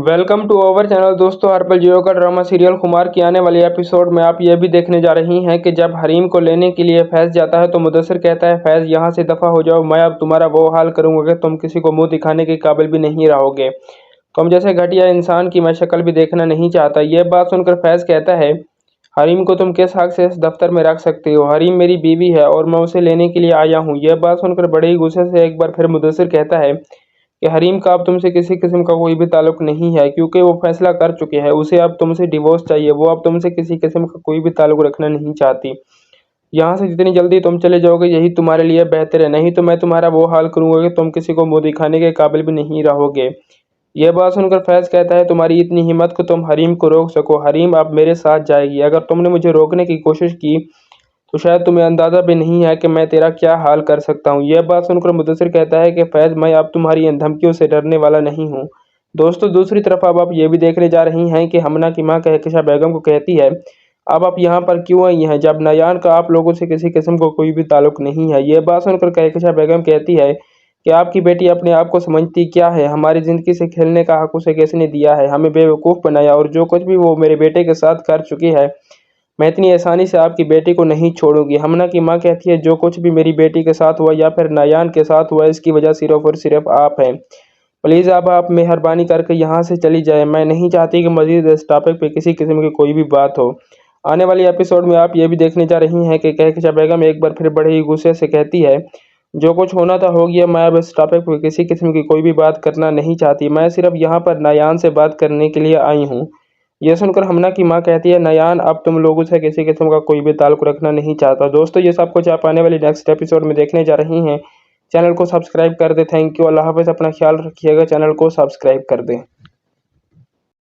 Welcome to our channel. दोस्तों, हर पल जियो का ड्रामा सीरियल खुमार की आने वाली एपिसोड में आप ये भी देखने जा रही हैं कि जब हरीम को लेने के लिए फैज़ जाता है तो मुदस्सिर कहता है, फैज़ यहाँ से दफ़ा हो जाओ, मैं अब तुम्हारा वो हाल करूँगा कि तुम किसी को मुंह दिखाने के काबिल भी नहीं रहोगे। तुम जैसे घटिया इंसान की मैं शक्ल भी देखना नहीं चाहता। यह बात सुनकर फैज़ कहता है, हरीम को तुम किस हक से इस दफ्तर में रख सकते हो? हरीम मेरी बीवी है और मैं उसे लेने के लिए आया हूँ। यह बात सुनकर बड़े ही गुस्से से एक बार फिर मुदस्सिर कहता है कि हरीम का अब तुमसे किसी किस्म का कोई भी ताल्लुक नहीं है, क्योंकि वो फैसला कर चुके हैं। उसे अब तुमसे डिवोर्स चाहिए। वो अब तुमसे किसी किस्म का कोई भी ताल्लुक रखना नहीं चाहती। यहाँ से जितनी जल्दी तुम चले जाओगे यही तुम्हारे लिए बेहतर है, नहीं तो मैं तुम्हारा वो हाल करूंगा कि तुम किसी को मुंह दिखाने के काबिल भी नहीं रहोगे। यह बात सुनकर फैज़ कहता है, तुम्हारी इतनी हिम्मत को तुम हरीम को रोक सको। हरीम अब मेरे साथ जाएगी। अगर तुमने मुझे रोकने की कोशिश की तो शायद तुम्हें अंदाज़ा भी नहीं है कि मैं तेरा क्या हाल कर सकता हूँ। यह बात सुनकर मुदस्सिर कहता है कि फैज़, मैं अब तुम्हारी इन धमकियों से डरने वाला नहीं हूँ। दोस्तों, दूसरी तरफ अब आप ये भी देखने जा रही हैं कि हमना की माँ कहकशा बेगम को कहती है, अब आप यहाँ पर क्यों आई हैं जब नयान का आप लोगों से किसी किस्म को कोई भी ताल्लुक नहीं है। यह बात सुनकर कहकशा बेगम कहती है कि आपकी बेटी अपने आप को समझती क्या है? हमारी ज़िंदगी से खेलने का हक उसे किसने दिया है? हमें बेवकूफ़ बनाया, और जो कुछ भी वो मेरे बेटे के साथ कर चुकी है, मैं इतनी आसानी से आपकी बेटी को नहीं छोड़ूंगी। हमना की माँ कहती है, जो कुछ भी मेरी बेटी के साथ हुआ या फिर नयान के साथ हुआ, इसकी वजह सिर्फ और सिर्फ आप हैं। प्लीज़ अब आप मेहरबानी करके यहाँ से चली जाए। मैं नहीं चाहती कि मजीद इस टॉपिक पे किसी किस्म की कोई भी बात हो। आने वाली एपिसोड में आप ये भी देखने जा रही हैं कि कहकशा बेगम एक बार फिर बड़े ही गुस्से से कहती है, जो कुछ होना था हो गया। मैं अब इस टॉपिक पे किसी किस्म की कोई भी बात करना नहीं चाहती। मैं सिर्फ यहाँ पर नयान से बात करने के लिए आई हूँ। यह सुनकर हमना की माँ कहती है, नयान अब तुम लोगों से किसी किस्म का कोई भी ताल्लुक रखना नहीं चाहता। दोस्तों, ये सब कुछ आप आने वाली नेक्स्ट एपिसोड में देखने जा रही हैं। चैनल को सब्सक्राइब कर दें। Thank you. अल्लाह हाफ़िज़। अपना ख्याल रखिएगा। चैनल को सब्सक्राइब कर दें।